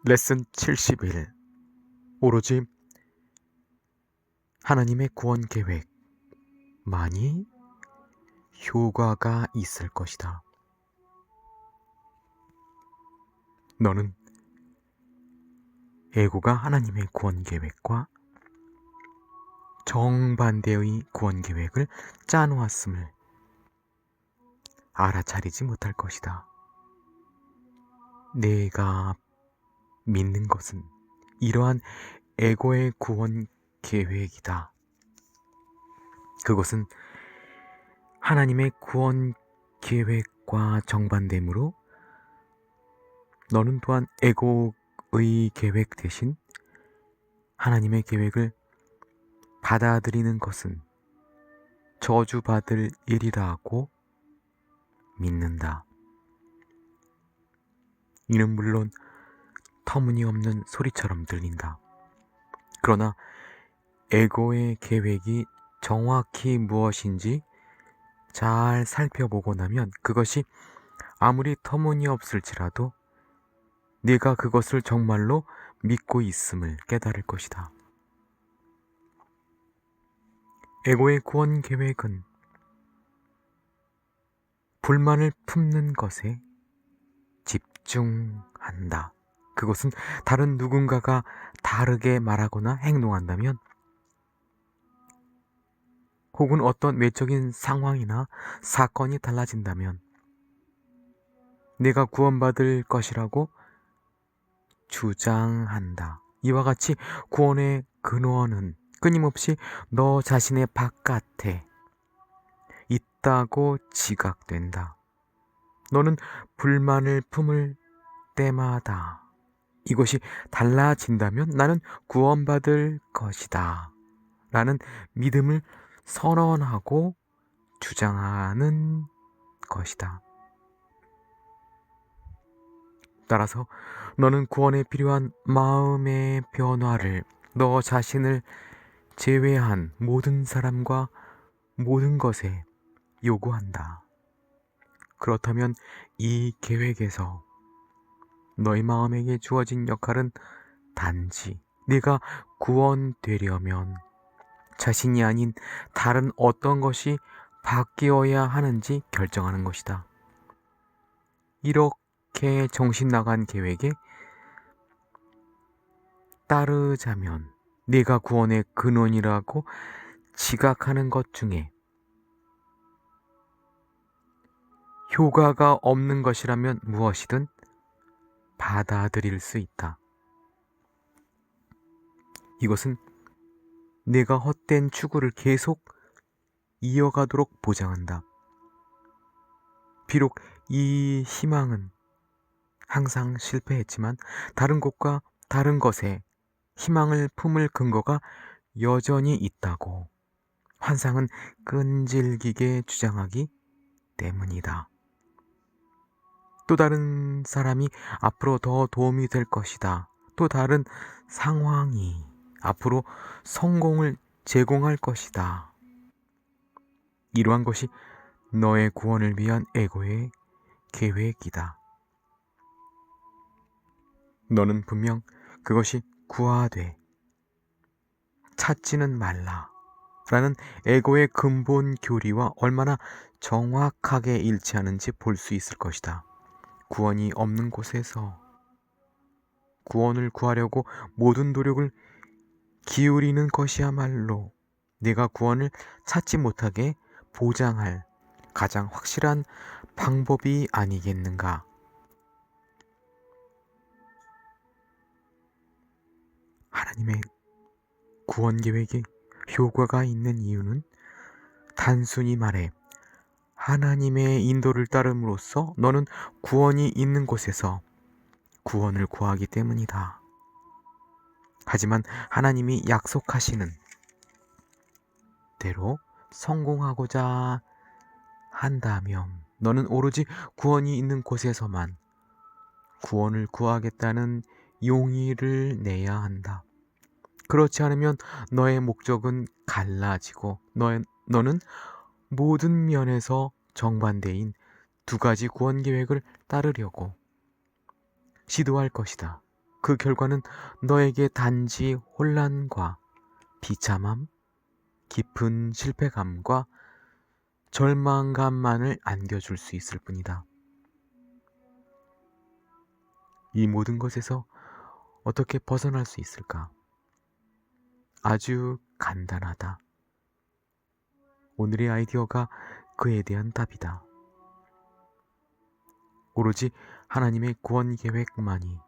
레슨 71. 오로지 하나님의 구원 계획만이 효과가 있을 것이다. 너는 에고가 하나님의 구원 계획과 정반대의 구원 계획을 짜놓았음을 알아차리지 못할 것이다. 내가 믿는 것은 이러한 에고의 구원 계획이다. 그것은 하나님의 구원 계획과 정반대므로 너는 또한 에고의 계획 대신 하나님의 계획을 받아들이는 것은 저주받을 일이라고 믿는다. 이는 물론 터무니없는 소리처럼 들린다. 그러나 에고의 계획이 정확히 무엇인지 잘 살펴보고 나면 그것이 아무리 터무니없을지라도 네가 그것을 정말로 믿고 있음을 깨달을 것이다. 에고의 구원 계획은 불만을 품는 것에 집중한다. 그것은 다른 누군가가 다르게 말하거나 행동한다면 혹은 어떤 외적인 상황이나 사건이 달라진다면 내가 구원받을 것이라고 주장한다. 이와 같이 구원의 근원은 끊임없이 너 자신의 바깥에 있다고 지각된다. 너는 불만을 품을 때마다 이것이 달라진다면 나는 구원받을 것이다 라는 믿음을 선언하고 주장하는 것이다. 따라서 너는 구원에 필요한 마음의 변화를 너 자신을 제외한 모든 사람과 모든 것에 요구한다. 그렇다면 이 계획에서 너의 마음에게 주어진 역할은 단지 네가 구원되려면 자신이 아닌 다른 어떤 것이 바뀌어야 하는지 결정하는 것이다. 이렇게 정신 나간 계획에 따르자면 네가 구원의 근원이라고 지각하는 것 중에 효과가 없는 것이라면 무엇이든 받아들일 수 있다. 이것은 내가 헛된 추구를 계속 이어가도록 보장한다. 비록 이 희망은 항상 실패했지만 다른 곳과 다른 것에 희망을 품을 근거가 여전히 있다고 환상은 끈질기게 주장하기 때문이다. 또 다른 사람이 앞으로 더 도움이 될 것이다. 또 다른 상황이 앞으로 성공을 제공할 것이다. 이러한 것이 너의 구원을 위한 에고의 계획이다. 너는 분명 그것이 구하되 찾지는 말라 라는 에고의 근본 교리와 얼마나 정확하게 일치하는지 볼 수 있을 것이다. 구원이 없는 곳에서 구원을 구하려고 모든 노력을 기울이는 것이야말로 내가 구원을 찾지 못하게 보장할 가장 확실한 방법이 아니겠는가. 하나님의 구원 계획에 효과가 있는 이유는 단순히 말해 하나님의 인도를 따름으로써 너는 구원이 있는 곳에서 구원을 구하기 때문이다. 하지만 하나님이 약속하시는 대로 성공하고자 한다면 너는 오로지 구원이 있는 곳에서만 구원을 구하겠다는 용의를 내야 한다. 그렇지 않으면 너의 목적은 갈라지고 너는 모든 면에서 정반대인 두 가지 구원 계획을 따르려고 시도할 것이다. 그 결과는 너에게 단지 혼란과 비참함, 깊은 실패감과 절망감만을 안겨줄 수 있을 뿐이다. 이 모든 것에서 어떻게 벗어날 수 있을까? 아주 간단하다. 오늘의 아이디어가 그에 대한 답이다. 오로지 하나님의 구원 계획만이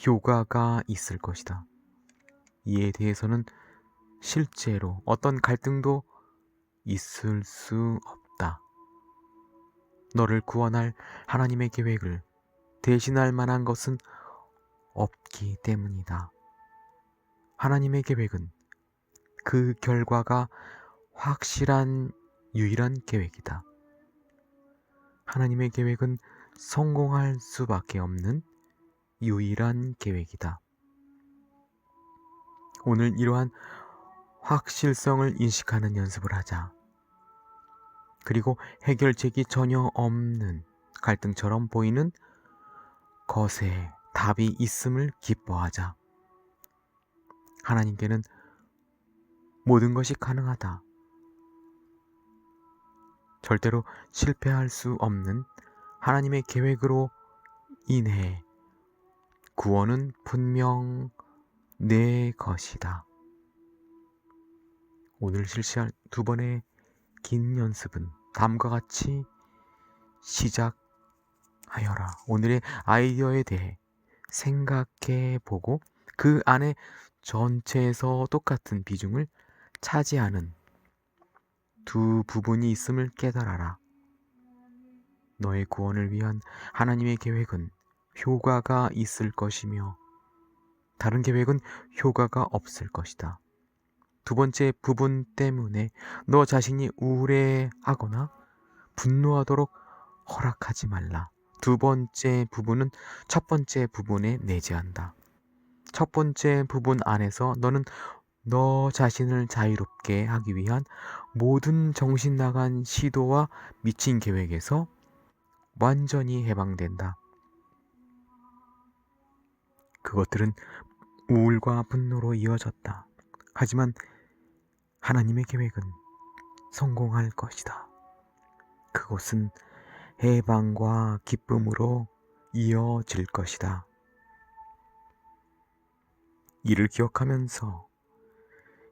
효과가 있을 것이다. 이에 대해서는 실제로 어떤 갈등도 있을 수 없다. 너를 구원할 하나님의 계획을 대신할 만한 것은 없기 때문이다. 하나님의 계획은 그 결과가 확실한 유일한 계획이다. 하나님의 계획은 성공할 수밖에 없는 유일한 계획이다. 오늘 이러한 확실성을 인식하는 연습을 하자. 그리고 해결책이 전혀 없는 갈등처럼 보이는 것에 답이 있음을 기뻐하자. 하나님께는 모든 것이 가능하다. 절대로 실패할 수 없는 하나님의 계획으로 인해 구원은 분명 내 것이다. 오늘 실시할 두 번의 긴 연습은 다음과 같이 시작하여라. 오늘의 아이디어에 대해 생각해 보고 그 안에 전체에서 똑같은 비중을 차지하는 두 부분이 있음을 깨달아라. 너의 구원을 위한 하나님의 계획은 효과가 있을 것이며 다른 계획은 효과가 없을 것이다. 두 번째 부분 때문에 너 자신이 우울해하거나 분노하도록 허락하지 말라. 두 번째 부분은 첫 번째 부분에 내재한다. 첫 번째 부분 안에서 너는 너 자신을 자유롭게 하기 위한 모든 정신 나간 시도와 미친 계획에서 완전히 해방된다. 그것들은 우울과 분노로 이어졌다. 하지만 하나님의 계획은 성공할 것이다. 그것은 해방과 기쁨으로 이어질 것이다. 이를 기억하면서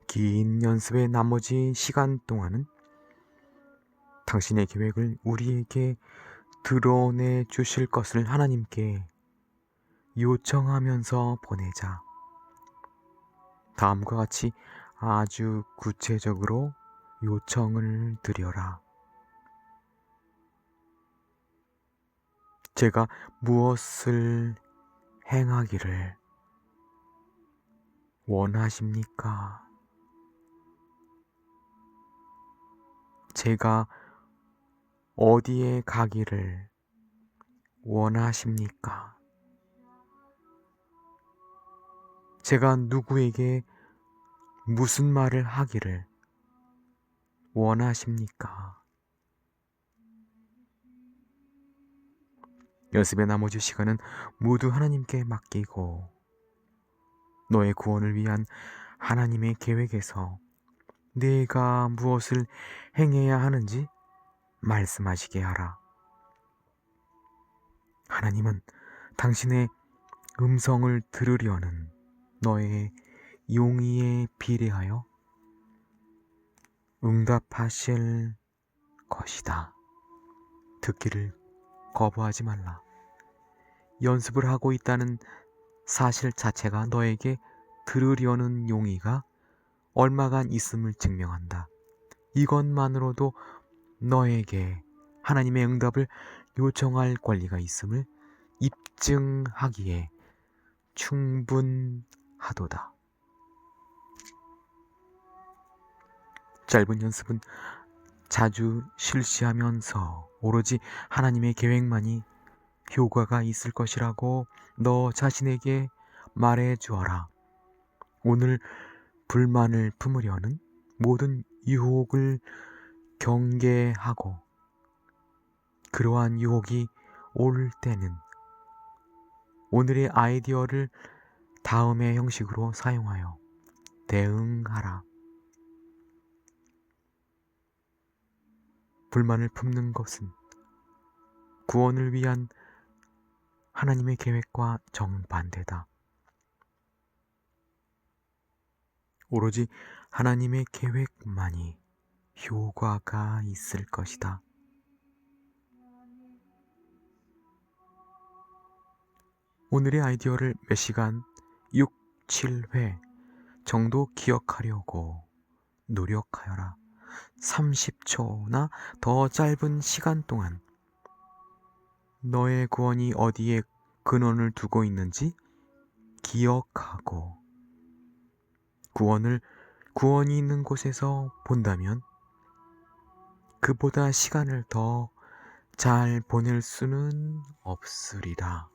긴 연습의 나머지 시간 동안은 당신의 계획을 우리에게 드러내 주실 것을 하나님께 요청하면서 보내자. 다음과 같이 아주 구체적으로 요청을 드려라. 제가 무엇을 행하기를 원하십니까? 제가 어디에 가기를 원하십니까? 제가 누구에게 무슨 말을 하기를 원하십니까? 연습의 나머지 시간은 모두 하나님께 맡기고 너의 구원을 위한 하나님의 계획에서 내가 무엇을 행해야 하는지 말씀하시게 하라. 하나님은 당신의 음성을 들으려는 너의 용의에 비례하여 응답하실 것이다. 듣기를 거부하지 말라. 연습을 하고 있다는 사실 자체가 너에게 들으려는 용의가 얼마간 있음을 증명한다. 이것만으로도 너에게 하나님의 응답을 요청할 권리가 있음을 입증하기에 충분하도다. 짧은 연습은 자주 실시하면서 오로지 하나님의 계획만이 효과가 있을 것이라고 너 자신에게 말해 주어라. 오늘 불만을 품으려는 모든 유혹을 경계하고 그러한 유혹이 올 때는 오늘의 아이디어를 다음의 형식으로 사용하여 대응하라. 불만을 품는 것은 구원을 위한 하나님의 계획과 정반대다. 오로지 하나님의 계획만이 효과가 있을 것이다. 오늘의 아이디어를 몇 시간, 6, 7회 정도 기억하려고 노력하여라. 30초나 더 짧은 시간 동안 너의 구원이 어디에 근원을 두고 있는지 기억하고 구원이 있는 곳에서 본다면 그보다 시간을 더 잘 보낼 수는 없으리라.